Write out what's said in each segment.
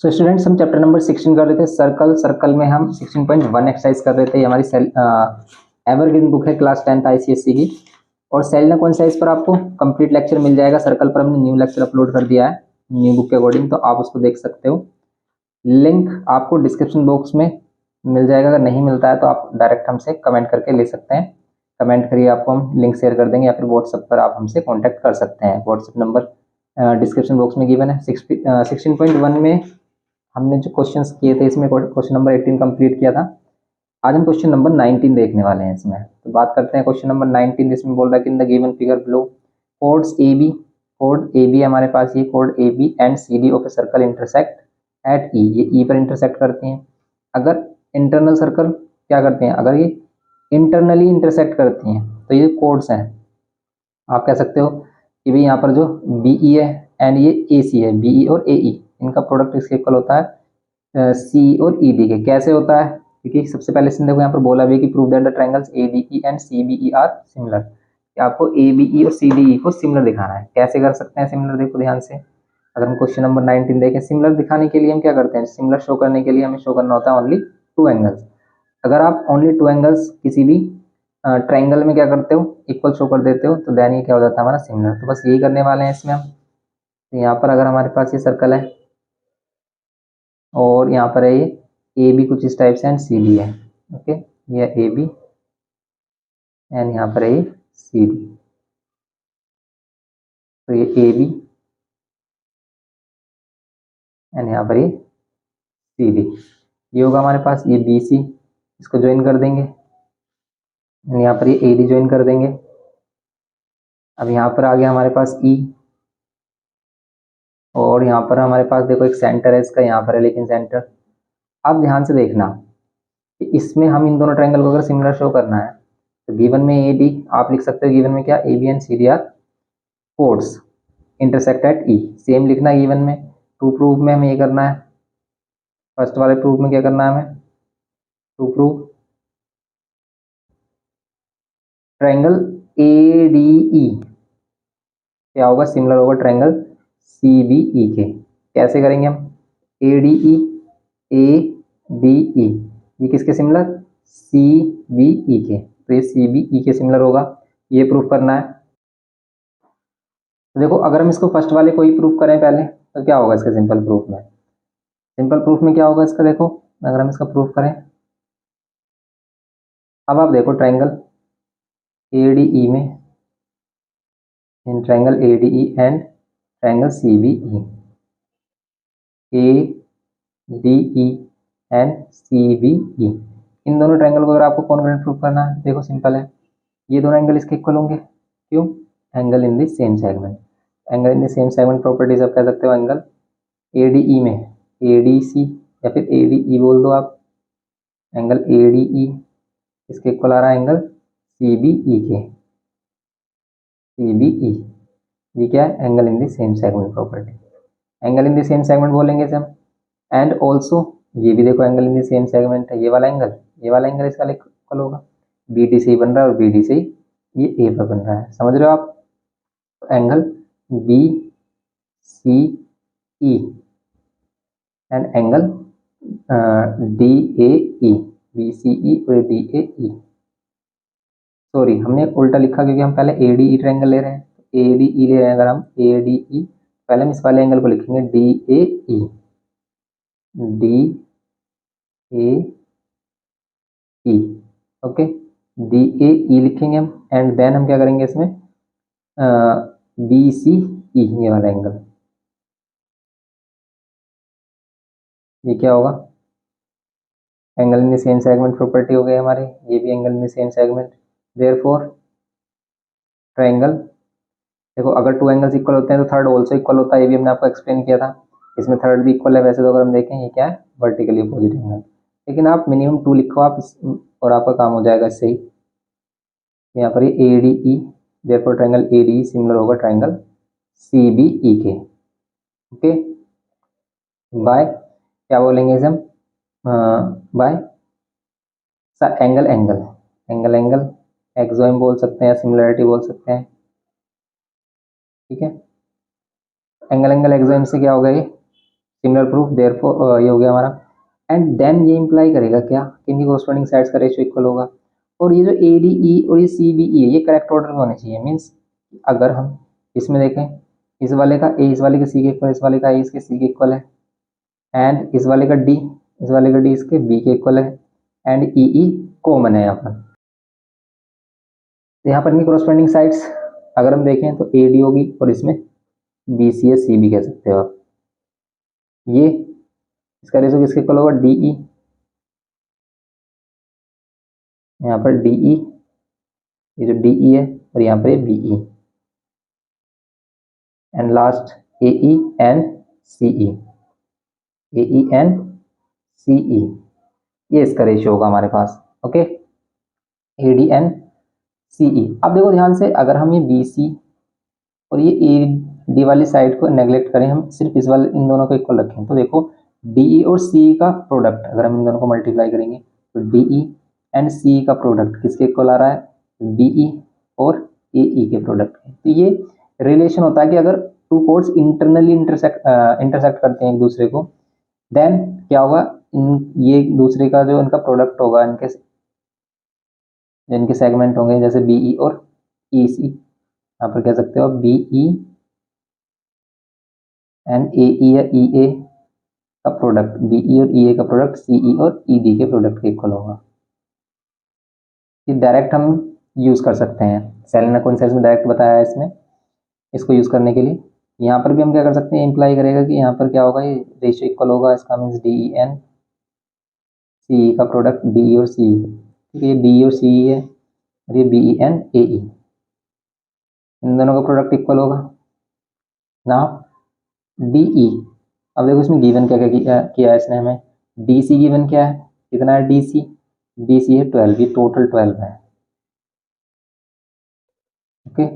So students हम chapter number 16 कर रहे थे सर्कल में हम 16.1 एक्सरसाइज कर रहे थे। हमारी एवरग्रीन बुक है क्लास 10th आईसीएससी की। और सेलिना कौन सा इस पर आपको कंप्लीट लेक्चर मिल जाएगा। सर्कल पर हमने न्यू लेक्चर अपलोड कर दिया है न्यू बुक के अकॉर्डिंग, तो आप उसको देख सकते हो। लिंक आपको डिस्क्रिप्शन बॉक्स में मिल जाएगा। अगर नहीं मिलता है तो आप डायरेक्ट हमसे कमेंट करके ले सकते हैं। कमेंट करिए, आपको हम लिंक शेयर कर देंगे, या फिर व्हाट्सएप पर आप हमसे कॉन्टैक्ट कर सकते हैं। व्हाट्सएप नंबर डिस्क्रिप्शन बॉक्स में गिवन है। 16.1 में हमने जो क्वेश्चंस किए थे, इसमें क्वेश्चन नंबर 18 कंप्लीट किया था। आज हम क्वेश्चन नंबर 19 देखने वाले हैं। इसमें तो बात करते हैं क्वेश्चन नंबर 19। इसमें बोल रहा है कि in the given figure below codes A B, code A B हमारे पास, ये code A B and C D of a circle intersect at E, ये ई पर इंटरसेक्ट करते हैं। अगर इंटरनल सर्कल क्या करते हैं, अगर ये इंटरनली इंटरसेक्ट करती हैं तो ये कोड्स हैं। आप कह सकते हो कि भाई यहाँ पर जो बी ई है एंड ये ए सी है, बी ई और ए ई, इनका प्रोडक्ट इसके इक्वल होता है सी और ई डी के। कैसे होता है, क्योंकि सबसे पहले इसने देखो यहाँ पर बोला भी कि prove that the triangles A D E and C B E are similar. आपको ए बी ई और सी डी ई को सिमिलर दिखाना है। कैसे कर सकते हैं सिमिलर, देखो ध्यान से। अगर हम क्वेश्चन नंबर 19 देखें, सिमिलर दिखाने के लिए हम क्या करते हैं, सिमिलर शो करने के लिए हमें शो करना होता है ओनली टू एंगल्स। अगर आप ओनली टू एंगल्स किसी भी ट्रायंगल में क्या करते हो, इक्वल शो कर देते हो, तो देन ये क्या हो जाता है हमारा सिमिलर। तो बस यही करने वाले हैं इसमें हम। तो यहाँ पर अगर हमारे पास ये सर्कल है और यहाँ पर है ये ए बी कुछ इस टाइप से एंड सी डी है, ओके, ये ए बी एंड यहाँ पर है ये सी डी। तो ये ए बी एंड यहाँ पर ये सी डी, ये होगा हमारे पास। ये बी सी, इसको ज्वाइन कर देंगे एंड यहाँ पर ये ए डी ज्वाइन कर देंगे। अब यहाँ पर आ गया हमारे पास ई, और यहाँ पर हमारे पास देखो एक सेंटर है इसका, यहाँ पर है लेकिन सेंटर। अब ध्यान से देखना कि इसमें हम इन दोनों ट्रायंगल को अगर सिमिलर शो करना है तो गिवन में ए डी आप लिख सकते हो, गिवन में क्या A B and C D are chords intersect at E, same लिखना है गिवन में। टू प्रूफ में हमें ये करना है, फर्स्ट वाले प्रूफ में क्या करना है हमें, to proof triangle A D E क्या होगा, सिमिलर होगा ट्रायंगल सी बी ई के। कैसे करेंगे हम, ए डी ई, ए डी ई, ये किसके सिमिलर, सी बी ई के। तो ये सी बी ई के सिमिलर होगा, ये प्रूफ करना है। तो देखो अगर हम इसको फर्स्ट वाले को ही प्रूफ करें पहले, तो क्या होगा इसका सिंपल प्रूफ में, सिंपल प्रूफ में क्या होगा इसका, देखो अगर हम इसका प्रूफ करें। अब आप देखो ट्रायंगल ए डी ई में, in triangle A D E and triangle C B E, A D E and C B E, इन दोनों ट्रायंगल को अगर आपको कॉन्ग्रुएंट प्रूफ करना है, देखो सिंपल है, ये दोनों एंगल इसके इक्वल होंगे। क्यों, angle in the same segment, angle in the same segment properties आप कह सकते हो। एंगल ए डी ई में ए डी सी या फिर ए डी ई बोल दो आप, एंगल ए डी ई इसके इक्वल आ रहा है एंगल सी बी ई के, सी बी ई, ये क्या है, angle in the same segment property. Angle in the same segment बोलेंगे इसे हम। एंड ऑल्सो ये भी देखो angle in the same segment है, ये वाला एंगल, ये वाला एंगल इसका इक्वल होगा। बी डी से बन रहा है और बी डी से ये ए पर बन रहा है, समझ रहे हो आप। Angle B C E and angle D A E, B C E और डी ए ई। सॉरी हमने उल्टा लिखा क्योंकि हम पहले ए डी ई ट्रायंगल ले रहे हैं, ए डी ई ले रहे हैं। अगर हम ए डी ई, पहले हम इस वाले एंगल को लिखेंगे D A E, D A E, okay, D A E लिखेंगे हम। एंड देन हम क्या करेंगे इसमें, बी सी ई, ये वाला एंगल, ये क्या होगा, angle in the same segment property हो गई हमारे, ये भी angle in the same segment. Therefore triangle, देखो अगर टू एंगल्स इक्वल होते हैं तो थर्ड ऑल्सो इक्वल होता है, ये भी हमने आपको एक्सप्लेन किया था। इसमें थर्ड भी इक्वल है। वैसे तो अगर हम देखें ये क्या है, वर्टिकली अपोजिट एंगल, लेकिन आप मिनिमम 2 लिखो आप और आपका काम हो जाएगा इससे ही। यहाँ पर ये A D E, therefore triangle A D E similar होगा ट्रायंगल सी बी ई के, ओके। बाय क्या बोलेंगे इसे हम, by angle angle, angle angle axiom बोल सकते हैं, सिमिलरिटी बोल सकते हैं, ठीक है। एंगल एंगल एक्सोइम से क्या होगा, ये सिमिलर प्रूफ देयरफॉर ये हो गया हमारा। एंड देन ये इंप्लाई करेगा क्या कि इनकी कोरस्पॉन्डिंग साइड्स का रेशियो इक्वल होगा। और ये जो ए डी ई और ये सी बी ई है ये करेक्ट ऑर्डर में होने चाहिए। मीन्स अगर हम इसमें देखें, इस वाले का ए इस वाले के सी के इक्वल, इस वाले का ए इसके सी के इक्वल है, एंड इस वाले का डी इस वाले का डी इसके बी के इक्वल है, एंड ई ई कॉमन है यहाँ पर। तो यहाँ पर इनकी कोरस्पॉन्डिंग साइड्स अगर हम देखें तो ए डी होगी और इसमें बी सी या सी भी कह सकते हो आप। ये इसका रेशो किसके इक्वल होगा, डी ई, यहाँ पर डी ई, ये जो डी ई है और यहाँ पर ये B E, and last A E and C E, A E and C E, ये इसका रेशियो होगा हमारे पास। Okay, A D and C E. अब देखो ध्यान से, अगर हम ये बी सी और ये ए डी वाली साइड को नेग्लेक्ट करें, हम सिर्फ इस वाले इन दोनों को इक्वल रखें, तो देखो डी ई और सी का प्रोडक्ट अगर हम इन दोनों को मल्टीप्लाई करेंगे तो डी ई एंड सी का प्रोडक्ट किसके इक्वल आ रहा है, बी ई और ए ई के प्रोडक्ट। तो ये रिलेशन होता है कि अगर टू कोड्स इंटरनली इंटरसेक्ट करते हैं एक दूसरे को, देन क्या होगा, ये दूसरे का जो इनका प्रोडक्ट होगा, इनके सेगमेंट होंगे जैसे बी ई और ई सी, यहाँ पर कह सकते हो बी ई एंड ए ई या ई ए का प्रोडक्ट, बी ई और ई ए का प्रोडक्ट सी ई और ई डी के प्रोडक्ट के इक्वल होगा। ये डायरेक्ट हम यूज़ कर सकते हैं, सेलेना कॉन्सेप्ट में डायरेक्ट बताया है इसमें, इसको यूज़ करने के लिए। यहाँ पर भी हम क्या कर सकते हैं, इम्प्लाई करेगा कि यहाँ पर क्या होगा, ये रेशियो इक्वल होगा, इसका means D E N C E का प्रोडक्ट डी ई और सी ई, ठीक है, ये डी ई और सी ई है और ये बी ई एन ए ई, इन दोनों का प्रोडक्ट इक्वल होगा ना। डी ई, अब देखो इसमें गिवन क्या क्या किया है इसने हमें, डी सी गिवन क्या है, कितना है डी सी, डी सी है 12, ये टोटल 12 है। ओके,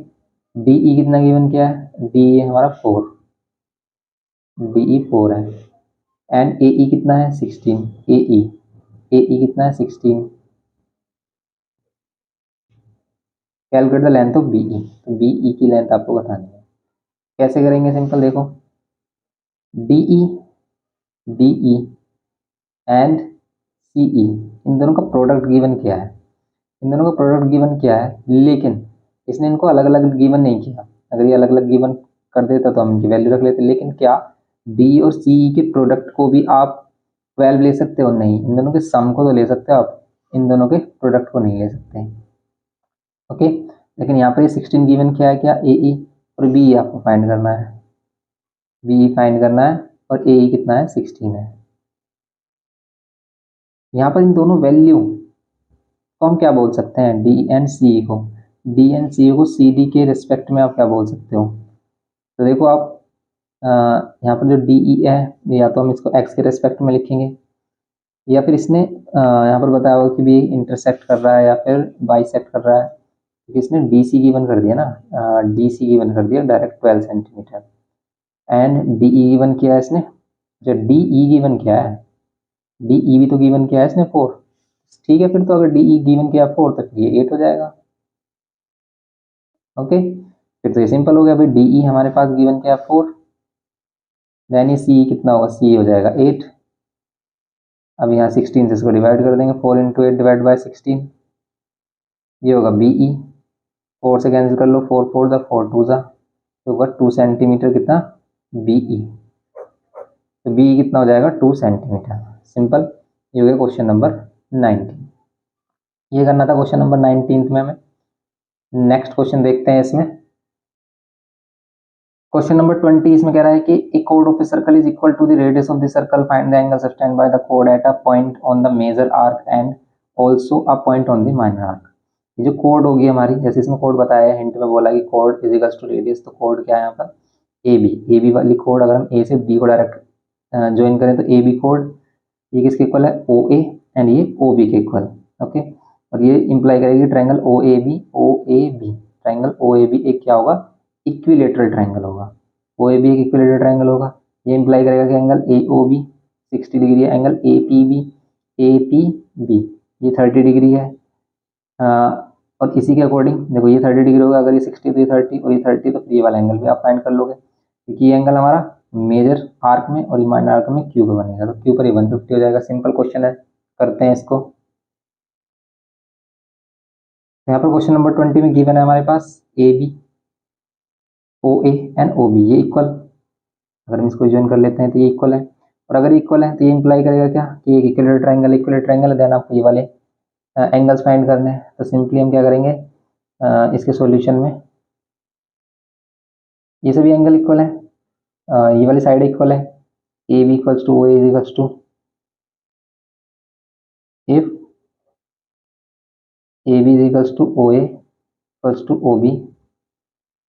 डी ई कितना गिवन क्या है, डी ई हमारा 4, डी ई 4 है, एंड ए ई कितना है 16, ए ई कितना है 16। Calculate the length of B E, तो बी ई की लेंथ आपको बतानी है। कैसे करेंगे, सिंपल देखो, डी ई एंड सी ई, इन दोनों का प्रोडक्ट गिवन क्या है, इन दोनों का प्रोडक्ट गिवन क्या है, लेकिन इसने इनको अलग अलग गिवन नहीं किया। अगर ये अलग अलग गिवन कर देता तो हम इनकी वैल्यू रख लेते, लेकिन क्या डी और सी ई के प्रोडक्ट को भी आप 12 ले सकते हो, नहीं, इन दोनों के सम को तो ले सकते हो आप, इन दोनों के प्रोडक्ट को नहीं ले सकते। ओके, लेकिन यहाँ पर ये 16 गिवन क्या है, क्या ए ई और बी ई आपको फाइंड करना है, बी ई फाइंड करना है, और ए ई कितना है 16 है। यहाँ पर इन दोनों वैल्यू को हम क्या बोल सकते हैं, डी एंड सी को, डी एंड सी को सी डी के रिस्पेक्ट में आप क्या बोल सकते हो। तो देखो आप यहाँ पर जो डी ई है, या तो हम इसको एक्स के रिस्पेक्ट में लिखेंगे, या फिर इसने यहाँ पर बताया होगा कि भी इंटरसेक्ट कर रहा है या फिर बाइसेक्ट कर रहा है, क्योंकि इसने डी सी गिवन कर दिया ना, डी सी गिवन कर दिया direct 12 centimetre, and D E given किया है इसने, जो डी ई गिवन किया है, डी ई भी तो गिवन किया है इसने 4, ठीक है, फिर तो अगर डी ई गिवन किया 4 तो फिर ये 8 हो जाएगा। ओके, फिर तो ये सिंपल हो गया भाई, डी ई हमारे पास गिवन किया 4, देन ये सी कितना होगा, सी हो जाएगा 8। अब यहाँ 16 से इसको डिवाइड कर देंगे, 4 इंटू 8 डिवाइड बाई 16, ये होगा बी ई, 4 से कैंसिल कर लो, 4 4 ज़ा 4 2 ज़ा, तो होगा 2 सेंटीमीटर कितना, बी ई, तो बी कितना हो जाएगा 2 सेंटीमीटर। सिंपल, ये हो गया क्वेश्चन नंबर 19। ये करना था क्वेश्चन नंबर 19 में हमें। नेक्स्ट क्वेश्चन देखते हैं इसमें, क्वेश्चन नंबर 20 इसमें कह रहा है कि ए कोड of a circle is equal to the radius of the circle, find the angle subtended by the कोड at a point on the major arc and also a point on the minor arc. ये जो code होगी हमारी, जैसे इसमें code बताया है, hint में बोला कि कोड इज इक्वल टू रेडियस, तो कोड क्या है यहाँ पर, ए बी वाली कोड, अगर हम ए से बी को डायरेक्ट ज्वाइन करें तो ए बी कोड, ये किसके इक्वल है, ओ ए, एंड ये ओ बी के इक्वल। ओके, और ये इंप्लाई करेगी triangle O A B, triangle O A B एक क्या होगा, इक्विलेटरल ट्रायंगल होगा, ओ ए बी एक इक्विलेटरल ट्रायंगल होगा। ये इंप्लाई करेगा कि angle A O B 60 degree है, एंगल ए पी बी ये 30 डिग्री है। और इसी के अकॉर्डिंग देखो ये 30 डिग्री होगा, अगर ये 60 तो ये 30 और ये 30, तो फिर ये वाला एंगल भी आप फाइंड कर लोगे, क्योंकि ये एंगल हमारा मेजर आर्क में और माइनर आर्क में क्यू पे बनेगा, तो क्यू पर ये 150 हो जाएगा। सिंपल क्वेश्चन है, करते हैं इसको। यहाँ पर क्वेश्चन नंबर 20 में गिवन है हमारे पास A B, O A and O B, ये इक्वल। अगर हम इसको ज्वाइन कर लेते हैं तो ये इक्वल है, और अगर इक्वल है तो ये इंप्लाई करेगा क्या कि एक इक्वल ट्राइंगल है। देन आपको ये वाले एंगल्स फाइंड करने हैं, तो सिंपली हम क्या करेंगे, इसके सॉल्यूशन में ये सभी एंगल इक्वल है, ये वाली साइड इक्वल है, A B equals to O A is equals to, if A B is equals to O A equals to O B,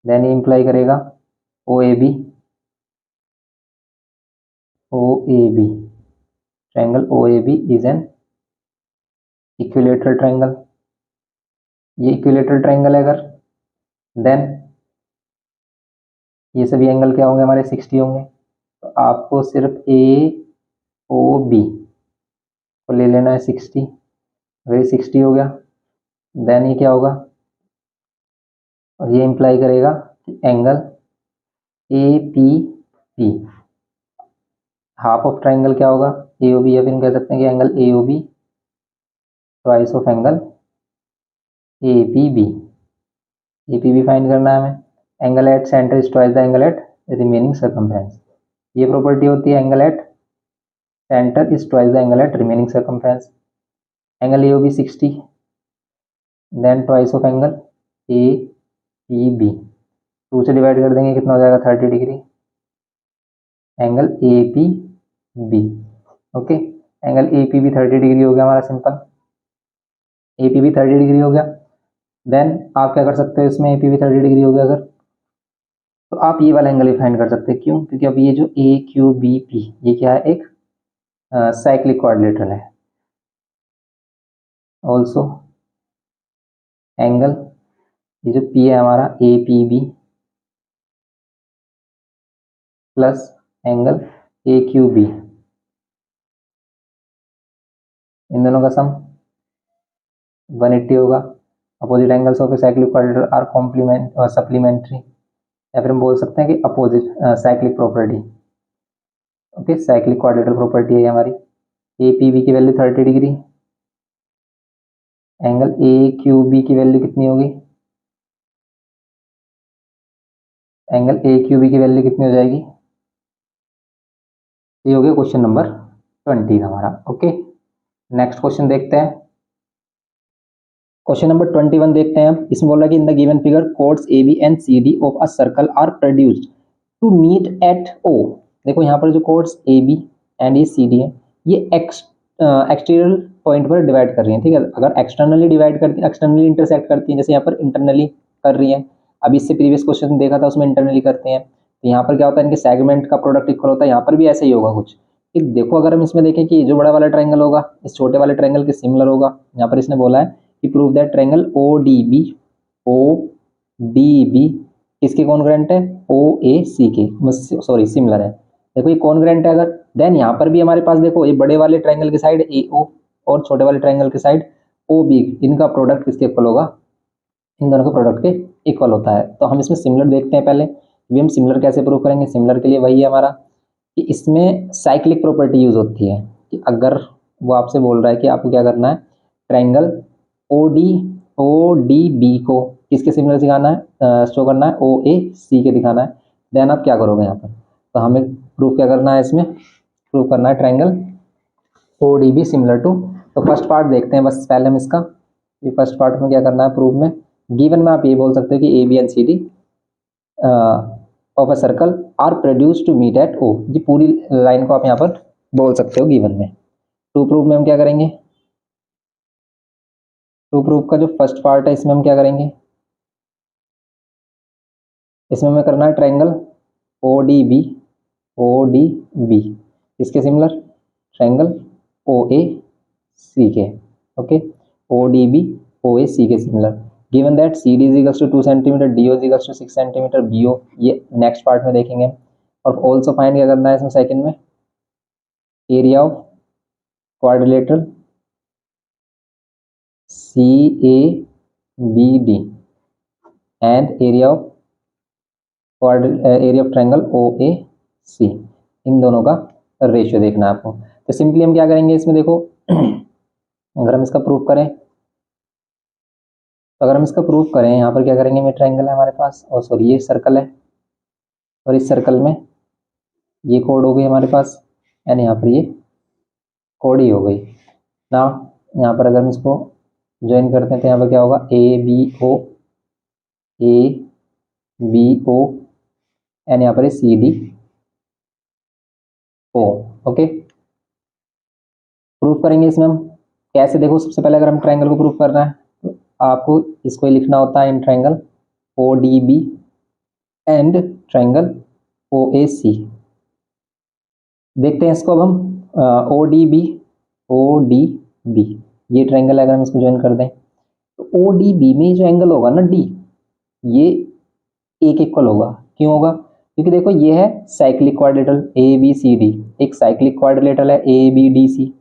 then ये इंप्लाई करेगा O A B triangle O A B is an equilateral triangle. ये equilateral triangle है अगर, then ये सभी angle क्या होंगे हमारे 60 होंगे। तो आपको सिर्फ ए ओ बी को ले लेना है 60। अगर ये 60 हो गया, देन ये क्या होगा, और ये इंप्लाई करेगा कि angle A P P half of triangle क्या होगा, ए ओ बी, या फिर हम कह सकते हैं कि angle A O B twice of angle A P B. A P B find करना है हमें। Angle at centre is twice the angle at remaining circumference, ये प्रॉपर्टी होती है, angle at centre is twice the angle at remaining circumference. Angle A O B 60, then twice of angle A P B, 2 से divide कर देंगे, कितना हो जाएगा 30 degree, angle A P B. Okay, angle A P B 30 degree हो गया हमारा, simple A P B 30 degree हो गया। देन आप क्या कर सकते हो, इसमें ए पी बी 30 डिग्री हो गया अगर, तो आप ये वाला एंगल भी फाइंड कर सकते हैं। क्यों? क्योंकि अब ये जो ए क्यू बी पी, ये क्या है, एक साइक्लिक क्वाड्रिलेटरल है। ऑल्सो एंगल ये जो पी है हमारा A P B plus angle A Q B, इन दोनों का सम 180 होगा। Opposite angles of a cyclic quadrilateral are complement और सप्लीमेंट्री, या फिर हम बोल सकते हैं कि opposite cyclic property. Okay, cyclic quadrilateral property है हमारी। ए पी बी की value 30 degree, angle A Q B की वैल्यू कितनी होगी, एंगल ए क्यू बी की वैल्यू कितनी हो जाएगी। ये हो गया क्वेश्चन नंबर 20 हमारा। ओके, नेक्स्ट क्वेश्चन देखते हैं। क्वेश्चन नंबर 21 देखते हैं हम। इसमें बोल रहा है कि in the given figure chords A B and C D of a circle are produced to meet at O. देखो यहाँ पर जो कोड्स ए बी एंड ये सी डी है, ये एक्सटीरियर पॉइंट पर डिवाइड कर रही है, ठीक है। अगर एक्सटर्नली डिवाइड करती है, एक्सटर्नली इंटरसेक्ट करती है, जैसे यहाँ पर इंटरनली कर रही है, अभी इससे प्रीवियस क्वेश्चन देखा था उसमें इंटरनली करते हैं, तो यहाँ पर क्या होता है, इनके सेगमेंट का प्रोडक्ट इक्वल होता है। यहाँ पर भी ऐसे ही होगा कुछ कि देखो, अगर हम इसमें देखें कि जो बड़ा वाला ट्रायंगल होगा इस छोटे वाले ट्रायंगल के सिमिलर होगा। यहाँ पर इसने बोला है कि prove that triangle O D B किसके कॉन्ग्रुएंट है, ओ ए सी के, सॉरी सिमिलर है। देखो ये कॉन्ग्रुएंट है अगर, देन यहाँ पर भी हमारे पास देखो, ये बड़े वाले ट्रायंगल के साइड ए ओ और छोटे वाले ट्रायंगल के साइड ओ बी, इनका प्रोडक्ट किसके इक्वल होगा, इन दोनों के प्रोडक्ट के इक्वल होता है। तो हम इसमें सिमिलर देखते हैं पहले, भी हम सिमिलर कैसे प्रूव करेंगे। सिमिलर के लिए वही है हमारा कि इसमें साइक्लिक प्रॉपर्टी यूज होती है, कि अगर वो आपसे बोल रहा है कि आपको क्या करना है, ट्रायंगल ओ डी बी को किसके सिमिलर दिखाना है, शो करना है, ओ ए सी के दिखाना है। देन आप क्या करोगे यहाँ पर, तो हमें प्रूफ क्या करना है, इसमें प्रूफ करना है triangle O D B similar to. तो फर्स्ट पार्ट देखते हैं बस पहले हम इसका, फर्स्ट पार्ट में क्या करना है प्रूफ में। गिवन में आप ये बोल सकते हो कि A B and C D of a circle are produce to meet at O, ये पूरी लाइन को आप यहाँ पर बोल सकते हो गिवन में। टू प्रूफ में हम क्या करेंगे, टू प्रूफ का जो फर्स्ट पार्ट है इसमें हम क्या करेंगे, इसमें हमें करना है ट्रायंगल ओ डी बी इसके similar, triangle O A C के, okay, O D B O A C के similar. Given that C D is equals to 2 centimetre, D O is equals to 6 centimetre, B O ये next part में देखेंगे। और also find क्या करना है इसमें सेकंड में, area of quadrilateral C A B D and area of triangle O A C, इन दोनों का रेशियो देखना है आपको। तो सिंपली हम क्या करेंगे इसमें, देखो अगर हम इसका प्रूफ करें, तो अगर हम इसका प्रूफ करें यहाँ पर क्या करेंगे, में ट्रायंगल है हमारे पास, और सॉरी ये सर्कल है, और इस सर्कल में ये कोड हो गई हमारे पास, एंड यहाँ पर ये कोड ही हो गई ना। यहाँ पर अगर हम इसको ज्वाइन करते हैं तो यहाँ पर क्या होगा, ए बी ओ एंड यहाँ पर C D O. Okay, proof करेंगे इसमें हम कैसे, देखो सबसे पहले अगर हम ट्रायंगल को प्रूफ करना है तो आपको इसको ही लिखना होता है इन triangle O D B and triangle O A C. देखते हैं इसको अब हम, ओ डी बी ये ट्रायंगल अगर हम इसको ज्वाइन कर दें तो ओ डी बी में जो एंगल होगा ना डी, ये एक इक्वल होगा। क्यों होगा, क्योंकि देखो ये है cyclic quadrilateral A B C D, एक साइक्लिक क्वाड्रिलेटरल है A B D C,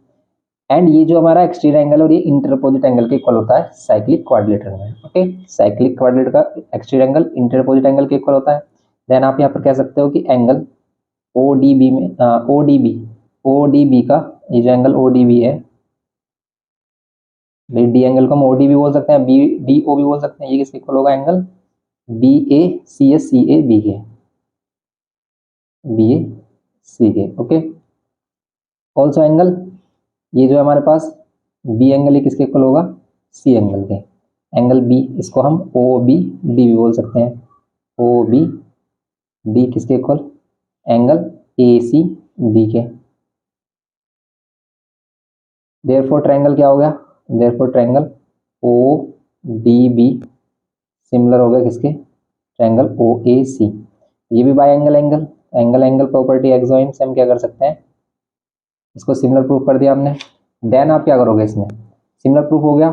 and ये जो हमारा एक्सटीरियर एंगल और ये इंटरपोजिट एंगल के इक्वल होता है साइक्लिक क्वाड्रिलेटरल में। ओके, साइक्लिक क्वाड्रिलेटरल का एक्सटीरियर एंगल इंटरपोजिट एंगल के इक्वल होता है। देन आप यहाँ पर कह सकते हो कि एंगल ओ डी बी में ओ डी बी का ये जो एंगल ओ डी बी है, डी एंगल को हम ओ डी बी बोल सकते हैं, बी डी ओ भी बोल सकते हैं, ये किसके इक्वल होगा, angle B A C S C A B के, बी ए सी के। ओके, ऑल्सो एंगल ये जो है हमारे पास बी एंगल, ये किसके इक्वल होगा, सी एंगल के, एंगल बी इसको हम ओ बी डी भी बोल सकते हैं, ओ बी डी किसके equal, angle A C B के। देयरफॉर ट्रायंगल क्या हो गया, therefore triangle O D B similar हो गया किसके, ट्रायंगल ओ ए सी। ये भी by angle angle property axiom से हम क्या कर सकते हैं, इसको सिमिलर प्रूफ कर दिया हमने। देन आप क्या करोगे, इसमें सिमिलर प्रूफ हो गया।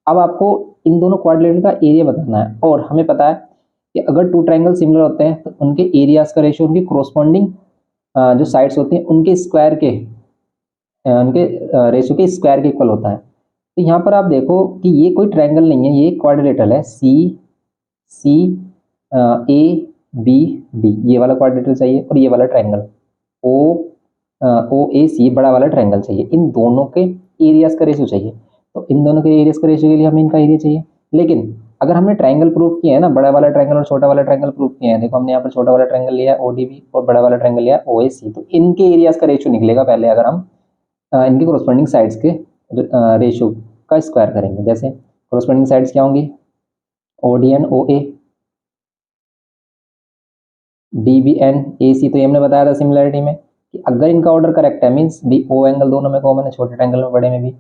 अब आपको इन दोनों क्वाड्रिलेटरल का एरिया बताना है, और हमें पता है कि अगर टू ट्रायंगल सिमिलर होते हैं तो उनके एरियाज का रेशियो उनकी कोरोस्पोंडिंग जो साइड्स होती हैं उनके स्क्वायर के उनके रेशियो के स्क्वायर के इक्वल होता है। तो यहाँ पर आप देखो कि ये कोई ट्रायंगल नहीं है, ये क्वाड्रिलेटरल है, सी ए बी डी, ये वाला क्वाड्रिलेटरल चाहिए, और ये वाला ट्रायंगल ओ ए सी बड़ा वाला ट्रायंगल चाहिए। इन दोनों के एरियाज का रेशियो चाहिए, तो इन दोनों के एरियाज का रेशियो के लिए हमें इनका एरिया चाहिए। लेकिन अगर हमने ट्रायंगल प्रूफ किया है ना, बड़ा वाला ट्रायंगल और छोटा वाला ट्रायंगल प्रूफ किया है, देखो हमने यहाँ पर छोटा वाला ट्रायंगल लिया है ओडीबी और बड़ा वाला ट्रायंगल लिया है ओएसी, तो इनके एरियाज का रेशियो निकलेगा पहले अगर हम इनके कोरोस्पोंडिंग साइड्स के रेशियो का स्क्वायर करेंगे। जैसे कोरोस्पोंडिंग साइड्स क्या होंगी, O D and O A, D B and A C, तो ये हमने बताया था सिमिलरिटी में कि अगर इनका ऑर्डर करेक्ट है मीन्स डी ओ एंगल दोनों में कॉमन है, छोटे ट्रायंगल में बड़े में भी,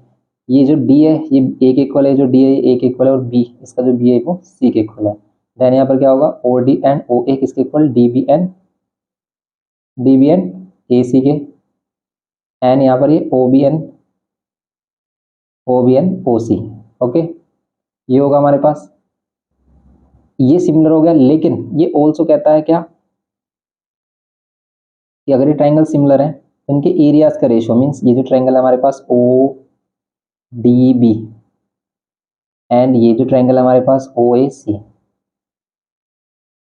ये जो डी है ये ए के इक्वल है, जो डी है ए के इक्वल है, और बी इसका जो बी है वो सी के इक्वल है। देन यहाँ पर क्या होगा, ओ डी एन ओ ए किसके equal, D B and A C के, एंड यहाँ पर ये O B and O C. Okay, ये होगा हमारे पास, ये सिमिलर हो गया। लेकिन ये ऑल्सो कहता है क्या कि अगर ये ट्रायंगल सिमिलर है तो इनके एरियाज का रेशियो मीन्स ये जो ट्रायंगल है हमारे पास ओ डी बी एंड ये जो ट्रायंगल है हमारे पास ओ ए सी,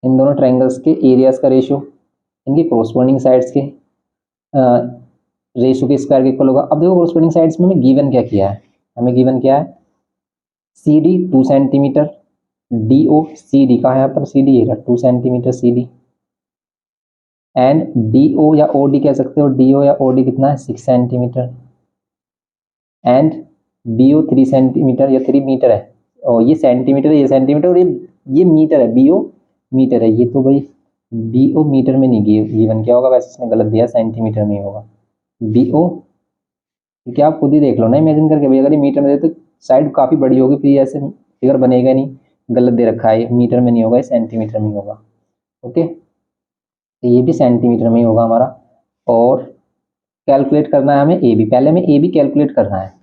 इन दोनों ट्रायंगल्स के एरियाज का रेशियो इनकी कोरोस्पोंडिंग साइड्स के रेशियो के स्क्वायर के इक्वल होगा। अब देखो कोरोस्पोंडिंग साइड्स में हमें गिवन क्या किया है, हमें गिवन क्या है, C D 2 centimetre, D O C D का है यहाँ पर, C D 2 centimetre C D, and D O या ओ डी कह सकते हो, डी ओ या ओ डी कितना है 6 centimetre, and B O 3 centimetre या 3 मीटर है, और ये सेंटीमीटर है, ये सेंटीमीटर, और ये मीटर है, बी ओ मीटर है, ये तो भाई बी ओ मीटर में नहीं गिवन क्या होगा, वैसे इसने गलत दिया, सेंटीमीटर में ही होगा बी ओ, क्योंकि आप खुद ही देख लो ना इमेजिन करके, भाई अगर ये मीटर में दे तो साइड काफ़ी बड़ी होगी, फिर ऐसे फिगर बनेगा नहीं, गलत दे रखा है, मीटर में नहीं होगा, ये सेंटीमीटर में ही होगा। ओके, तो ये भी सेंटीमीटर में ही होगा हमारा। और कैलकुलेट करना है हमें ए बी, पहले हमें ए बी कैलकुलेट करना है,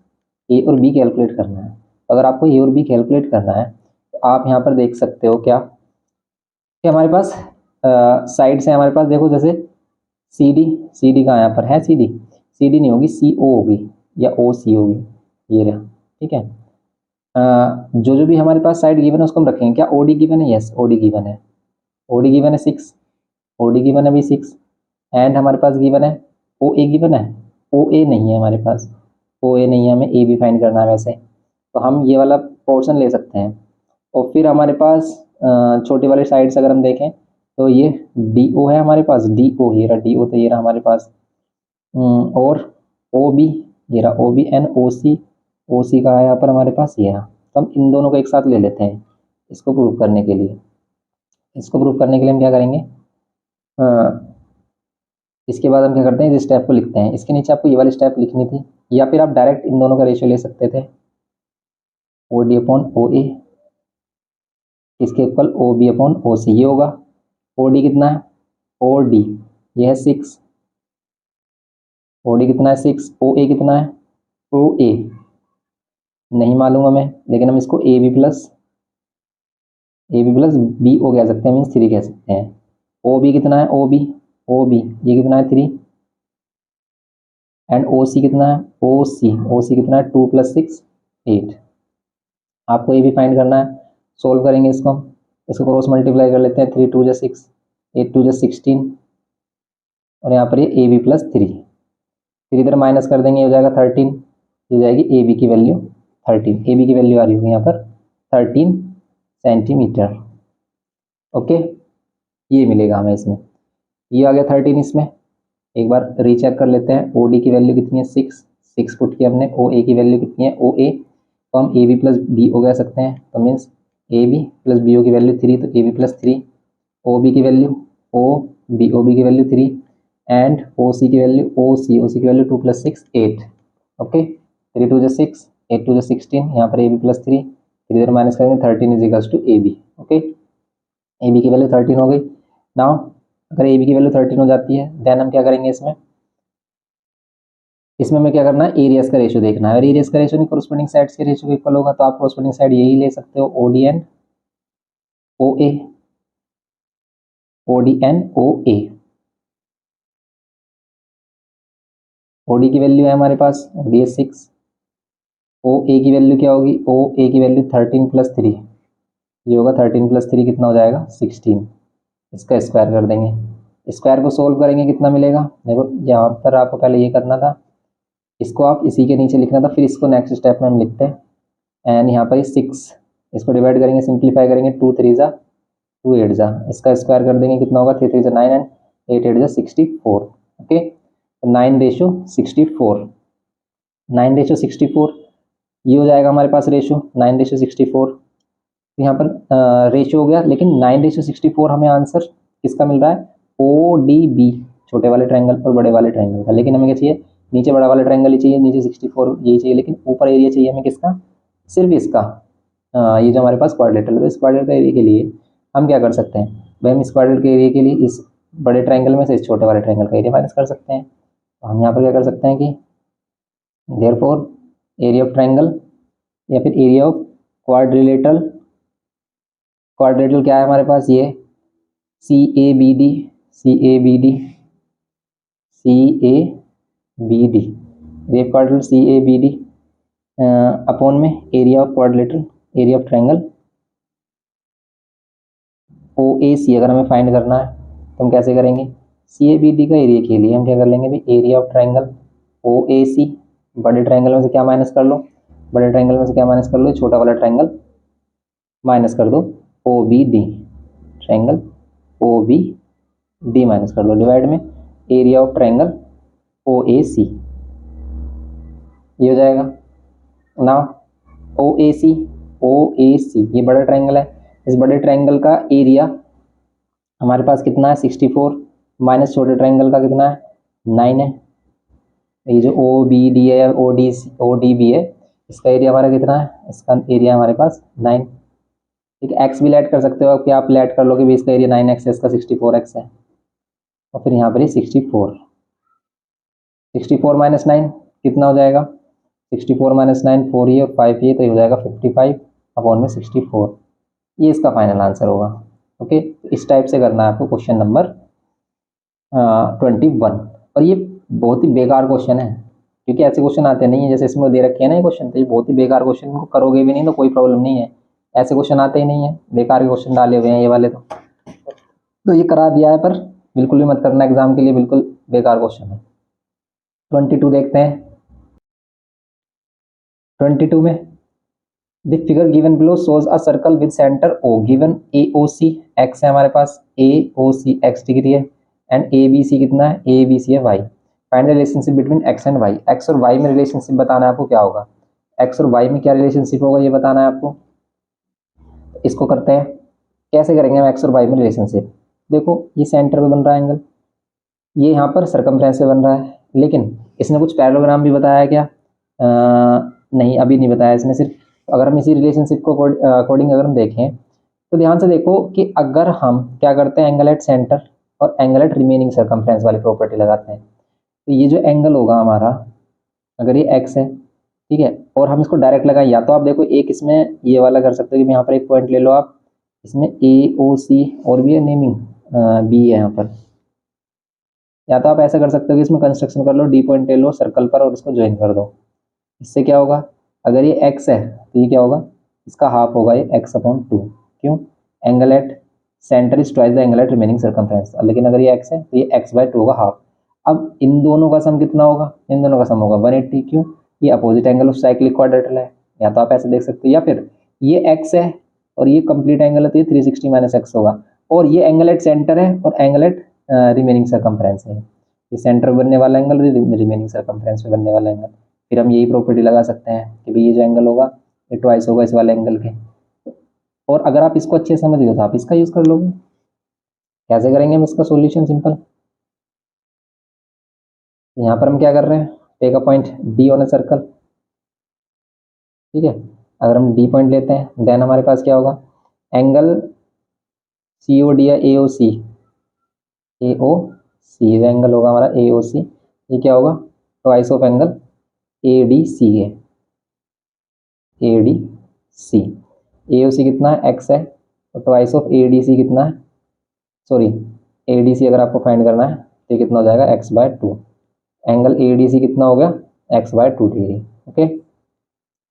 ए और बी कैलकुलेट करना है। अगर आपको ए और बी कैलकुलेट करना है तो आप यहाँ पर देख सकते हो क्या कि हमारे पास साइड्स हैं हमारे पास, देखो जैसे सी डी कहाँ यहाँ पर है, सी डी नहीं होगी, सी ओ होगी या ओ सी होगी, ये रहा। ठीक है, जो भी हमारे पास साइड गिवन है उसको हम रखेंगे, क्या ओ डी गिवन है, यस ओ डी गिवन है, ओ डी गिवन है 6, ओ डी गिवन है भी 6, एंड हमारे पास गिवन है ओ ए गिवन है, ओ ए नहीं है हमारे पास, ओ ए नहीं है, हमें ए भी फाइंड करना है वैसे, तो हम ये वाला पोर्शन ले सकते हैं। और फिर हमारे पास छोटे वाले साइड से अगर हम देखें तो ये डी ओ है हमारे पास, डी ओ ये रहा, डी ओ तो ये रहा हमारे पास, और ओ बी ये रहा, ओ बी एन ओ सी का है यहाँ पर हमारे पास ये रहा। तो हम इन दोनों को एक साथ ले लेते हैं इसको प्रूव करने के लिए। इसको प्रूव करने के लिए हम क्या करेंगे, इसके बाद हम क्या करते हैं, इस स्टेप को लिखते हैं। इसके नीचे आपको ये वाली स्टेप लिखनी थी, या फिर आप डायरेक्ट इन दोनों का रेशियो ले सकते थे, O D upon O A इसके equal O B upon O C, ये होगा। ओ डी कितना है, ओ डी ये है 6, ओ डी कितना है 6, ओ ए कितना है, ओ ए नहीं मालूम हमें, लेकिन हम इसको A B plus B O कह सकते हैं, मीन्स 3 कह सकते हैं। ओ बी कितना है, ओ बी ये कितना है 3, एंड ओ सी कितना है, ओ सी कितना है 2 + 6 8। आपको ये भी फाइंड करना है, सोल्व करेंगे इसको क्रॉस मल्टीप्लाई कर लेते हैं, 3 × 2 = 6, 8 × 2 = 16, और यहाँ पर ये ए बी + 3, फिर इधर माइनस कर देंगे, हो जाएगा 13, ये जाएगी ए बी की वैल्यू 13, ए बी की वैल्यू आ रही होगी यहाँ पर 13 सेंटीमीटर। ओके, ये मिलेगा हमें इसमें, ये आ गया 13 इसमें। एक बार रीचेक कर लेते हैं, ओ डी की वैल्यू कितनी है 6 पुट की हमने, ओ ए की वैल्यू कितनी है, ओ ए तो हम A B plus B O कह सकते हैं, तो means A B plus B O की वैल्यू 3, तो ए बी + 3, ओ बी की वैल्यू ओ बी की वैल्यू 3, एंड ओ सी की वैल्यू ओ सी की वैल्यू 2 + 6 8। ओके, 3 × 2 = 6, 8 × 2 = 16, यहाँ पर ए बी + 3, फिर इधर माइनस करेंगे 13 = A B. Okay, A B की वैल्यू 13 हो गई। नाउ अगर ए बी की वैल्यू 13 हो जाती है, देन हम क्या करेंगे, इसमें हमें क्या करना है, एरियाज का रेशियो देखना है, और एरियाज का रेशियो नहीं कोरस्पोंडिंग साइड्स के रेशियो इक्वल होगा, तो आप कोरस्पोंडिंग साइड यही ले सकते हो, ओ D and O A, O D and O A. O D की वैल्यू है हमारे पास, डी 6, ओ ए की वैल्यू क्या होगी, ओ ए की वैल्यू 13 + 3, ये होगा 13 + 3 कितना हो जाएगा 16, इसका स्क्वायर कर देंगे। स्क्वायर को सोल्व करेंगे कितना मिलेगा, देखो यहाँ पर आपको पहले ये करना था, इसको आप इसी के नीचे लिखना था, फिर इसको नेक्स्ट स्टेप में हम लिखते हैं, एंड यहाँ पर 6 इसको डिवाइड करेंगे, सिंप्लीफाई करेंगे, 2 × 3 = 2 × 8 = इसका स्क्वायर कर देंगे, कितना होगा 3 × 3 = 9 एंड 8 × 8 = 64। ओके, 9:64, 9:64 ये हो जाएगा हमारे पास रेशो 9:64। यहाँ पर रेशियो हो गया, लेकिन 9:64 हमें आंसर किसका मिल रहा है, ओ डी बी, छोटे वाले ट्रायंगल और बड़े वाले ट्रायंगल का। लेकिन हमें क्या चाहिए, नीचे बड़ा वाला ट्रायंगल ही चाहिए, नीचे 64 यही चाहिए, लेकिन ऊपर एरिया चाहिए हमें किसका, सिर्फ इसका, ये जो हमारे पास क्वाड्रेटर है, तो इस क्वाड्रेटर एरिया के लिए हम क्या कर सकते हैं भाई, हम इस क्वाड्रेटर के एरिया के लिए इस बड़े ट्रायंगल में से इस छोटे वाले ट्रायंगल का एरिया माइनस कर सकते हैं। तो हम यहाँ पर क्या कर सकते हैं कि देयरफॉर एरिया ऑफ ट्रायंगल या फिर एरिया ऑफ क्वाड्रिलेटरल क्या है हमारे पास, ये सी ए बी डी रेप quadrilateral C A B D upon में area of quadrilateral area of triangle O A C. अगर हमें फाइंड करना है तो हम कैसे करेंगे, सी ए बी डी का एरिया के लिए हम क्या कर लेंगे भाई, area of triangle O A C, बड़े ट्रायंगल में से क्या माइनस कर लो, छोटा वाला ट्रायंगल माइनस कर दो, O B D, triangle O B D minus कर दो, डिवाइड में area of triangle O A C, ये हो जाएगा। नाउ ओ ए सी ये बड़ा ट्रायंगल है, इस बड़े ट्रायंगल का एरिया हमारे पास कितना है 64, माइनस छोटे ट्रायंगल का कितना है 9 है। ये जो ओ बी डी है, ओ डी बी है, इसका एरिया हमारा कितना है, इसका एरिया हमारे पास 9। ठीक है, एक्स भी लेट कर सकते हो कि आप लेट कर लोगे भी, इसका एरिया 9x है, इसका 64x है, और फिर यहाँ पर ये 64 माइनस 9 कितना हो जाएगा, 64 माइनस 9 4 ये और 5 ये, तो ये हो जाएगा 55 अपॉन में 64, ये इसका फाइनल आंसर होगा। ओके, इस टाइप से करना है आपको क्वेश्चन नंबर 21। और ये बहुत ही बेकार क्वेश्चन है, क्योंकि ऐसे क्वेश्चन आते नहीं है, जैसे इसमें दे रखे हैं ना ये क्वेश्चन, तो ये बहुत ही बेकार क्वेश्चन, इनको करोगे भी नहीं तो कोई प्रॉब्लम नहीं है, ऐसे क्वेश्चन आते ही नहीं है, बेकार के क्वेश्चन डाले हुए हैं ये वाले। तो ये करा दिया है, पर बिल्कुल भी मत करना एग्जाम के लिए, बिल्कुल बेकार क्वेश्चन है। 22 देखते हैं। 22 में the figure given below shows a circle with centre O, given AOC x है हमारे पास, AOC x डिग्री है, एंड ABC कितना है, ABC है y। Find the relationship between x and y। x और y में रिलेशनशिप बताना है आपको, क्या होगा x और y में क्या रिलेशनशिप होगा ये बताना है आपको। इसको करते हैं, कैसे करेंगे हम x और y में रिलेशनशिप। देखो ये सेंटर पे बन रहा है एंगल, ये यहाँ पर सर्कमफ्रेंस पे बन रहा है, लेकिन इसने कुछ पैरेललोग्राम भी बताया क्या? नहीं, अभी नहीं बताया इसने। सिर्फ अगर हम इसी रिलेशनशिप को अकॉर्डिंग अगर हम देखें तो ध्यान से देखो कि अगर हम क्या करते हैं, एंगल एट सेंटर और एंगल एट रिमेनिंग सर्कमफ्रेंस वाली प्रॉपर्टी लगाते हैं, तो ये जो एंगल होगा हमारा, अगर ये एक्स है, ठीक है, और हम इसको डायरेक्ट लगाएं, या तो आप देखो एक इसमें ये वाला कर सकते हो कि यहाँ पर एक पॉइंट ले लो आप, इसमें AOC और भी है नेमिंग B है यहाँ पर, या तो आप ऐसा कर सकते हो कि इसमें कंस्ट्रक्शन कर लो, D पॉइंट ले लो सर्कल पर और इसको ज्वाइन कर दो। इससे क्या होगा, अगर ये x है तो ये क्या होगा, इसका हाफ होगा ये x/2। क्यों? Angle at centre is twice the angle at remaining circumference, लेकिन अगर ये x है तो ये x/2 होगा हाफ। अब इन दोनों का सम कितना होगा, इन दोनों का सम होगा 180। क्यों? ये opposite angle of cyclic quadrilateral है, या तो आप ऐसे देख सकते हो, या फिर ये x है और ये कंप्लीट एंगल है तो ये 360 - x होगा, और ये एंगल एट सेंटर है और एंगल एट रिमेनिंग सर्कमफ्रेंस है, ये सेंटर बनने वाला एंगल, रिमेनिंग सर्कमफ्रेंस पे बनने वाला एंगल। फिर हम यही प्रॉपर्टी लगा सकते हैं कि भाई ये जो एंगल होगा ये ट्वाइस होगा इस वाले एंगल के। और अगर आप इसको अच्छे से समझ गए तो आप इसका यूज कर लोगे। कैसे करेंगे हम इसका सॉल्यूशन? सिंपल, यहाँ पर हम क्या कर रहे हैं, take a point D on a circle, ठीक है। अगर हम D पॉइंट लेते हैं देन हमारे पास क्या होगा, एंगल COD या AOC, ये एंगल होगा हमारा AOC, ये क्या होगा, ट्वाइस ऑफ एंगल ADC है, ADC। AOC कितना है, x है, और ट्वाइस ऑफ ADC कितना है, सॉरी ADC अगर आपको फाइंड करना है तो ये कितना हो जाएगा, x/2। एंगल ADC कितना हो गया, x/2 डिग्री। ओके,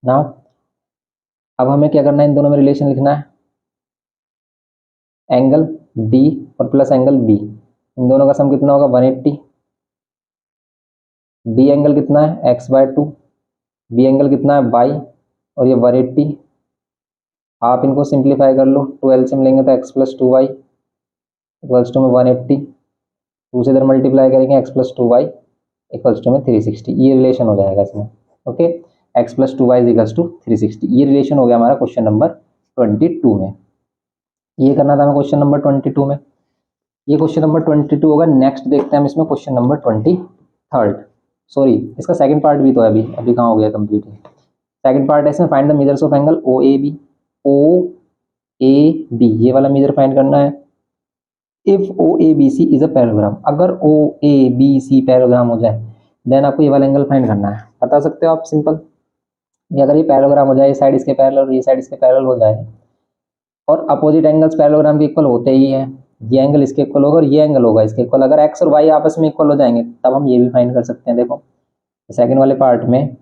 नाउ अब हमें क्या करना है, इन दोनों में रिलेशन लिखना है। एंगल D और प्लस एंगल B, इन दोनों का सम कितना होगा, 180। D एंगल कितना है, x/2, B एंगल कितना है, y, और ये 180। आप इनको सिंप्लीफाई कर लो, 2 एलसीएम लेंगे तो x + 2y इक्वल्स टू में 180, 2 से इधर मल्टीप्लाई करेंगे x + 2y इक्वल्स टू में 360, ये रिलेशन हो जाएगा इसमें। Okay, x + 2y equals to 360, ये रिलेशन हो गया हमारा क्वेश्चन नंबर 22 में। ये करना था हमें क्वेश्चन नंबर 22 में, ये क्वेश्चन नंबर 22 होगा। नेक्स्ट देखते हैं हम इसमें क्वेश्चन नंबर 23, सॉरी इसका सेकंड पार्ट भी तो है, अभी कहाँ हो गया कंप्लीट। सेकंड पार्ट है इसमें, find the measures of angle OAB, OAB ये वाला मेजर फाइंड करना है। इफ OABC इज अ पैराग्राम, अगर OABC पैराग्राम हो जाए देन आपको ये वाला एंगल फाइंड करना है। बता सकते हो आप सिंपल, ये अगर ये पैराग्राम हो जाए, ये साइड इसके पैरेलल और ये साइड इसके पैरेलल हो जाए, और अपोजिट एंगल्स पैरेललोग्राम के इक्वल होते ही हैं, ये एंगल इसके इक्वल होगा और ये एंगल होगा इसके इक्वल, अगर x और y आपस में इक्वल हो जाएंगे तब हम ये भी फाइंड कर सकते हैं। देखो सेकंड वाले पार्ट में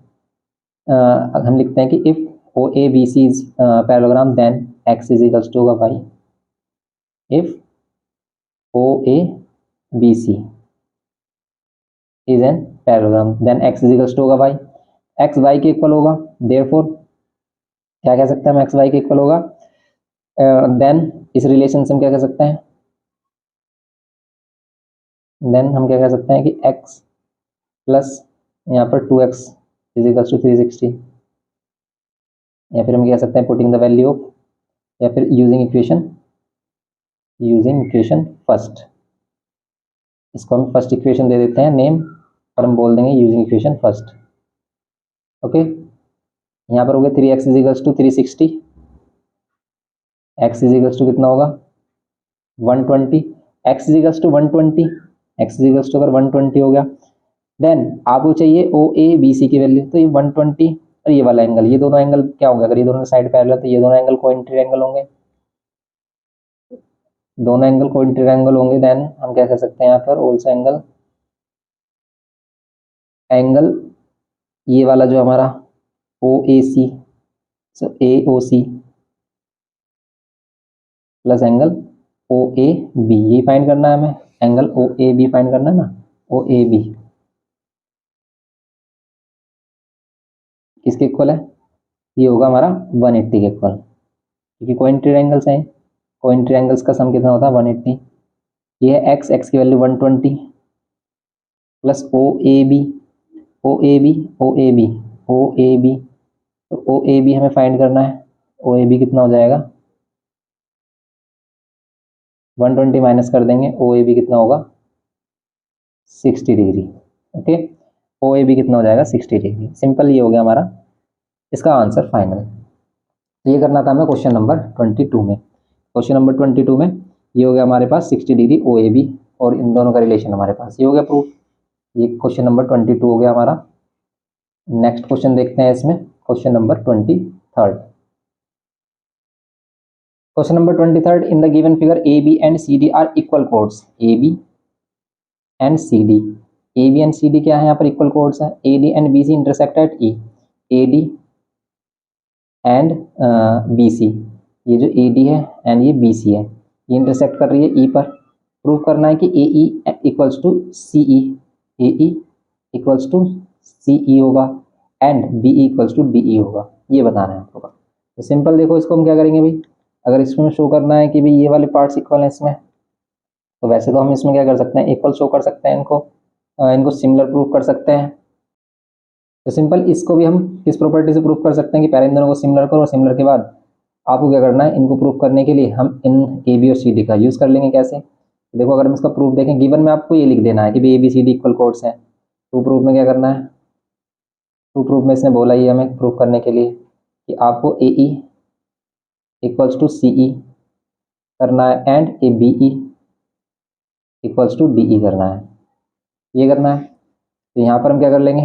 हम लिखते हैं कि if OABC is parallelogram then x is equals to होगा y। If OABC is an parallelogram then x is equals to होगा y, x y के इक्वल होगा, देयरफॉर क्या कह सकते हैं हम, x y के इक्वल होगा। देन इस रिलेशन से हम क्या कह सकते हैं, देन हम क्या कह सकते हैं कि x प्लस यहाँ पर 2x इज इक्वल्स टू 360, या फिर हम कह सकते हैं पुटिंग द वैल्यू ऑफ, या फिर यूजिंग इक्वेशन फर्स्ट, इसको हम फर्स्ट इक्वेशन दे देते हैं नेम और हम बोल देंगे यूजिंग इक्वेशन फर्स्ट। ओके, यहाँ पर हो गया 3x is equals to 360, x is equals to कितना होगा 120, x is equals to 120, x is equals to अगर 120 हो गया, देन आपको चाहिए OABC की वैल्यू, तो ये 120 और ये वाला एंगल, ये दोनों एंगल क्या होंगे, अगर ये दोनों साइड पैरेलल तो ये दोनों एंगल कोइंसिडेंट एंगल होंगे, दोनों एंगल कोइंसिडेंट एंगल होंगे। देन हम क्या कर सकते हैं यहाँ पर, ऑल्सो एंगल ये वाला जो हमारा OAC, so AOC plus angle OAB, ये फाइंड करना है हमें। Angle O A B find करना है ना, ओ ए बी किसके इक्वल है, ये होगा हमारा 180 के इक्वल, क्योंकि कोइन ट्रायंगल्स हैं, कोइन ट्रायंगल्स का सम कितना होता है 180। ये है एक्स, एक्स की value 120 plus O A B, O A B, O A B, O A B, तो ओ ए बी हमें फाइंड करना है, ओ ए बी कितना हो जाएगा 120 माइनस कर देंगे, ओ ए बी कितना होगा 60 degree. Okay, O A B कितना हो जाएगा 60 डिग्री। सिंपल, ये हो गया हमारा इसका आंसर फाइनल। तो ये करना था हमें क्वेश्चन नंबर 22 में। क्वेश्चन नंबर 22 में ये हो गया हमारे पास 60 डिग्री ओ ए बी, और इन दोनों का रिलेशन हमारे पास ये हो गया प्रूफ। ये क्वेश्चन नंबर 22 हो गया हमारा। नेक्स्ट क्वेश्चन देखते हैं इसमें, question number 23rd। Question number 23rd, in the given figure A B and C D are equal chords, A B and C D, A B and C D क्या है यहाँ पर इक्वल कोड्स है, A D and B C intersect at E, A D and B C, ये जो A D है and ये B C है, ये इंटरसेक्ट कर रही है ई पर। प्रूव करना है कि A E equals to C E, A E equals to C E होगा and B E equals to D E होगा, ये बताना है आपको। तो सिंपल देखो, इसको हम क्या करेंगे भाई, अगर इसमें शो करना है कि भाई ये वाले पार्ट्स इक्वल हैं इसमें, तो वैसे तो हम इसमें क्या कर सकते हैं, इक्वल शो कर सकते हैं, इनको सिमिलर प्रूव कर सकते हैं। तो सिंपल इसको भी हम किस प्रॉपर्टी से प्रूव कर सकते हैं कि पहले इन दोनों को सिमिलर करो, और सिमिलर के बाद आपको क्या करना है, इनको प्रूव करने के लिए हम इन ए बी और सी डी का यूज़ कर लेंगे। कैसे, देखो अगर हम इसका प्रूफ देखें, गिवन में आपको ये लिख देना है कि भाई A B C D equal chords हैं। टू प्रूफ में क्या करना है, टू प्रूफ में इसने बोला ही हमें प्रूफ करने के लिए कि आपको ए E equals to C E करना है and A B E equals to D E करना है, ये करना है। तो यहाँ पर हम क्या कर लेंगे,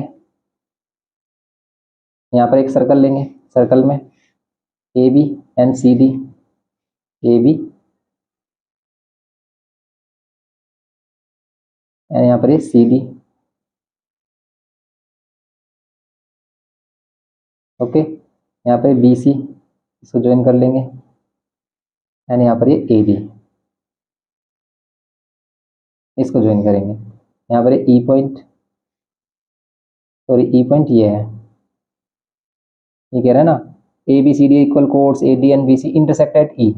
यहाँ पर एक सर्कल लेंगे, सर्कल में A B and C D, A B and यहाँ पर ये सी डी। ओके, यहाँ पर बी सी, इसको ज्वाइन कर लेंगे एंड यहाँ पर ये ए बी, इसको ज्वाइन करेंगे। यहाँ पर E point, sorry E point ये है, ये कह रहा है ना A B C D equal chords A D and B C intersect at E.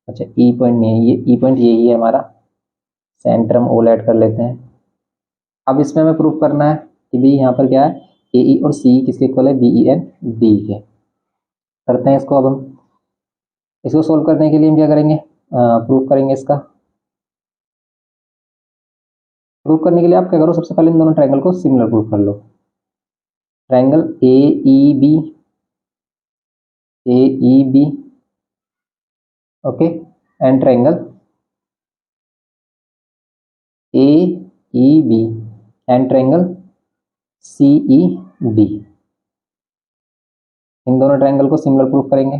अच्छा, ई पॉइंट नहीं है, ये ई पॉइंट यही है हमारा, सेंटर हम ओल ऐड कर लेते हैं। अब इसमें हमें प्रूफ करना है कि भाई यहाँ पर क्या है, ए ई और सी किसके इक्वल है, बी ई एंड डी के। करते हैं इसको। अब हम इसको सोल्व करने के लिए हम क्या करेंगे, प्रूफ करेंगे इसका। प्रूफ करने के लिए आप क्या करो, सबसे पहले इन दोनों ट्रायंगल को सिमिलर प्रूफ कर लो। Triangle A E B, A E B, okay, and triangle A E B and triangle C E D, इन दोनों ट्रायंगल को सिमिलर प्रूफ करेंगे।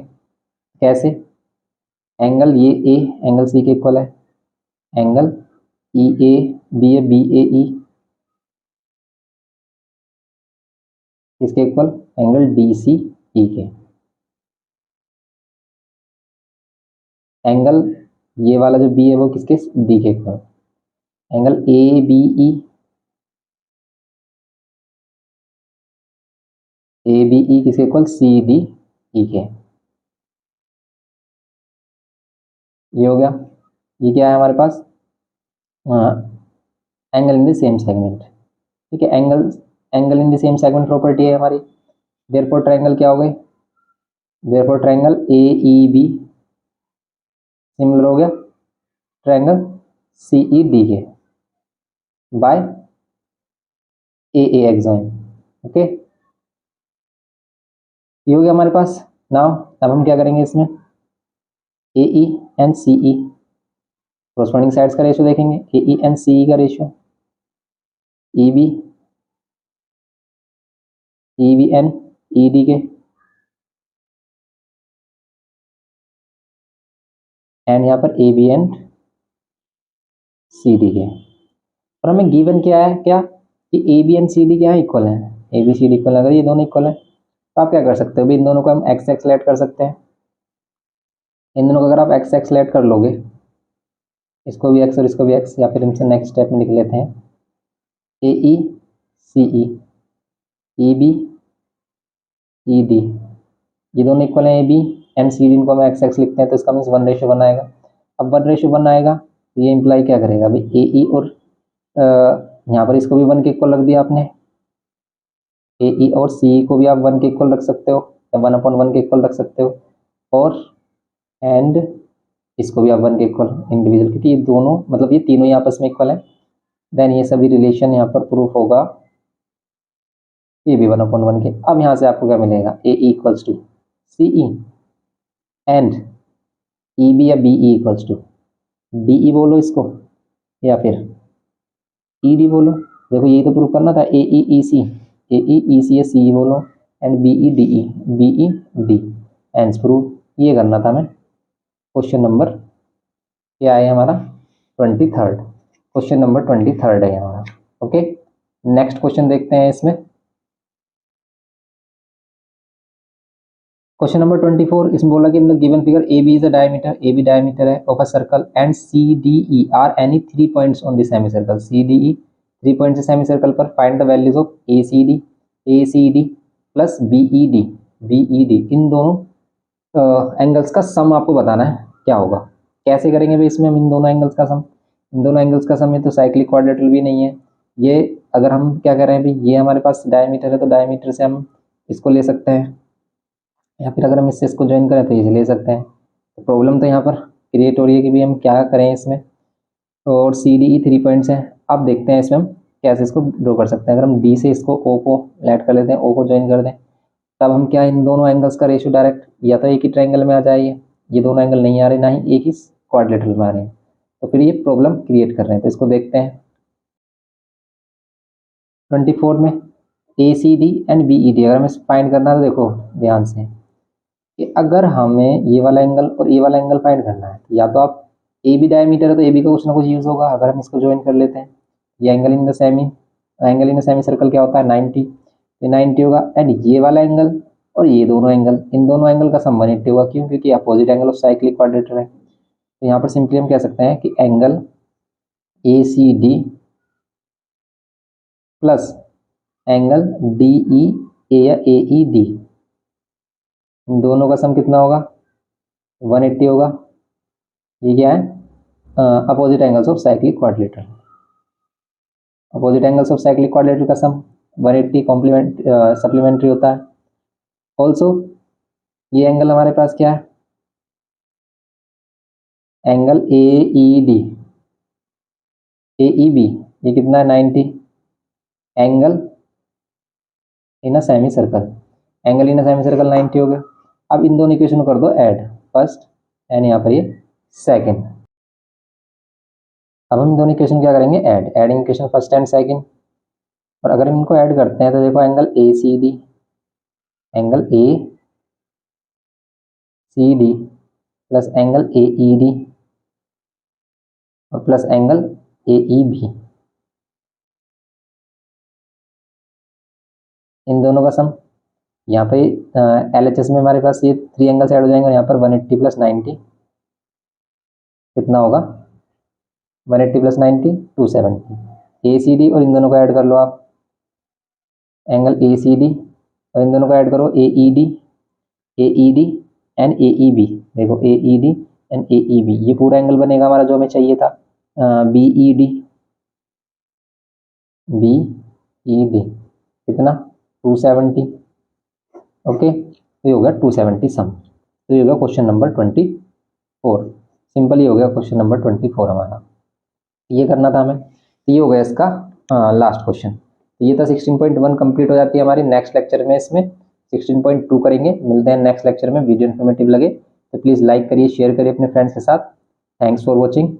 कैसे, एंगल ये ए एंगल सी के इक्वल है, angle E A B A B A E किसके equal, angle D C E के। एंगल ये वाला जो बी है वो किसके, डी के equal. Angle A B E, A B E किसके इक्वल, सी डी ई के। ये हो गया। ये क्या है हमारे पास, angle in the same segment. ठीक है, angle in the same segment property है हमारी। देयरफॉर ट्रायंगल क्या हो गए, therefore triangle A E B similar हो गया ट्रायंगल सी ई डी के by A A axiom. Okay, ये हो गया हमारे पास। नाउ अब हम क्या करेंगे, इसमें A E and C E corresponding sides का रेशियो देखेंगे, A E and C E का ratio, E B and E D के, एंड यहाँ पर A B and C D के। और हमें गिवन क्या है, क्या कि A B and C D क्या है, इक्वल है, A B C D equal है। अगर ये दोनों इक्वल है तो आप क्या कर सकते हो भाई, इन दोनों को हम एक्स एक्स लेट कर सकते हैं। इन दोनों को अगर आप एक्स एक्स लेट कर लोगे इसको भी एक्स और इसको भी एक्स, या फिर हमसे नेक्स्ट स्टेप में लिख लेते हैं ए ई सी ई, ई बी ई डी, ये दोनों इक्वल हैं A B and C D, इनको हम एक्स एक्स लिखते हैं तो इसका मीन्स 1:1 आएगा। अब 1:1 आएगा तो ये इम्प्लाई क्या करेगा भाई, ए ई और यहाँ पर इसको भी 1 के इक्वल रख दिया आपने, ए ई और सी को भी आप 1 के इक्वल रख सकते हो या 1/1 के इक्वल रख सकते हो, और एंड इसको भी आप 1 के इक्वल इंडिविजुअल, क्योंकि ये दोनों मतलब ये तीनों ही आपस में इक्वल है। देन ये सभी रिलेशन यहाँ पर प्रूफ होगा, ये भी 1/1 के। अब यहाँ से आपको क्या मिलेगा, A E equals to C E and E B या B E equals to D E बोलो इसको, या फिर ई डी बोलो। देखो यही तो प्रूफ करना था, ए ई ई सी, ए ई सी या सी बोलो, and B E D E, B E D, and proof ये करना था हमें। क्वेश्चन नंबर क्या है हमारा 23rd, क्वेश्चन नंबर 23rd है हमारा। ओके, नेक्स्ट क्वेश्चन देखते हैं इसमें। क्वेश्चन नंबर 24, इसमें बोला कि in the given figure A B is a diameter, A B diameter है of a circle and C D E are any 3 points on the semicircle, C D E 3 points है semicircle पर, find the values of A C D plus B E D, इन दोनों angles का सम आपको बताना है क्या होगा। कैसे करेंगे भाई इसमें हम इन दोनों एंगल्स का सम, इन दोनों एंगल्स का सम, ये तो साइक्लिक क्वाड्रेटरल भी नहीं है। ये अगर हम क्या कर रहे हैं भाई, ये हमारे पास डायमीटर है तो डायमीटर से हम इसको ले सकते हैं, या फिर अगर हम इससे इसको ज्वाइन करें तो इसे ले सकते हैं। तो प्रॉब्लम तो यहाँ पर क्रिएट हो रही है कि भाई हम क्या करें इसमें, और सी डी ई 3 पॉइंट्स हैं। अब देखते हैं इसमें हम कैसे इसको ड्रॉ कर सकते हैं। अगर हम डी से इसको ओ को ऐड कर लेते हैं, ओ को ज्वाइन कर दें, तब हम क्या इन दोनों एंगल्स का रेशियो डायरेक्ट या तो एक ही ट्रायंगल में आ जाए, ये दोनों एंगल नहीं आ रहे, ना ही एक ही क्वाड्रिलेटरल में आ रहे हैं, तो फिर ये प्रॉब्लम क्रिएट कर रहे हैं। तो इसको देखते हैं 24 में A C D and B E D अगर हमें फाइंड करना है तो देखो ध्यान से कि अगर हमें ये वाला एंगल और ये वाला एंगल फाइंड करना है, या तो आप ए बी डायमीटर है तो ए बी का कुछ ना कुछ यूज़ होगा। अगर हम इसको ज्वाइन कर लेते हैं, ये angle in the semi circle क्या होता है 90, ये 90 होगा, एंड ये वाला एंगल और ये दोनों एंगल, इन दोनों एंगल का सम 180 होगा। क्यों? क्योंकि अपोजिट एंगल ऑफ साइक्लिक क्वाड्रेटर है। तो यहाँ पर सिंपली हम कह सकते हैं कि angle A C D plus angle D E A या ए ई डी, इन दोनों का सम कितना होगा 180 होगा। ये क्या है opposite angles of cyclic quadrilateral, opposite angles of cyclic quadrilateral का सम 180 कॉम्प्लीमेंट सप्लीमेंट्री होता है। ऑल्सो ये एंगल हमारे पास क्या है, angle A E D A E B, ये कितना है 90, angle in a semicircle, angle in a semicircle 90 हो गया। अब इन दोनों इक्वेशन को कर दो ऐड, फर्स्ट एंड यहाँ पर ये सेकंड। अब हम इन दोनों इक्वेशन क्या करेंगे add, adding equation first and second. और अगर हम इनको ऐड करते हैं तो देखो angle A C D, angle A C D plus angle A E D और plus angle A E B, इन दोनों का सम यहाँ पे एल एच एस में हमारे पास ये 3 एंगल्स ऐड हो जाएंगे, और यहाँ पर 180 प्लस 90 कितना होगा 180 प्लस 90 270, ए सी डी और इन दोनों को ऐड कर लो आप, एंगल ए सी डी और इन दोनों को ऐड करो A E D and A E B, देखो A E D and A E B, ये पूरा एंगल बनेगा हमारा जो हमें चाहिए था बी ई डी कितना 270। ओके, तो ये हो गया 270 सम। तो ये हो गया क्वेश्चन नंबर 24, सिंपल ही हो गया क्वेश्चन नंबर 24 हमारा, ये करना था हमें। तो ये हो गया इसका लास्ट क्वेश्चन। तो ये था 16.1 कंप्लीट हो जाती है हमारी। नेक्स्ट लेक्चर में इसमें 16.2 करेंगे। मिलते हैं नेक्स्ट लेक्चर में। वीडियो इन्फॉर्मेटिव लगे तो प्लीज़ लाइक करिए, शेयर करिए अपने फ्रेंड्स के साथ। Thanks for watching.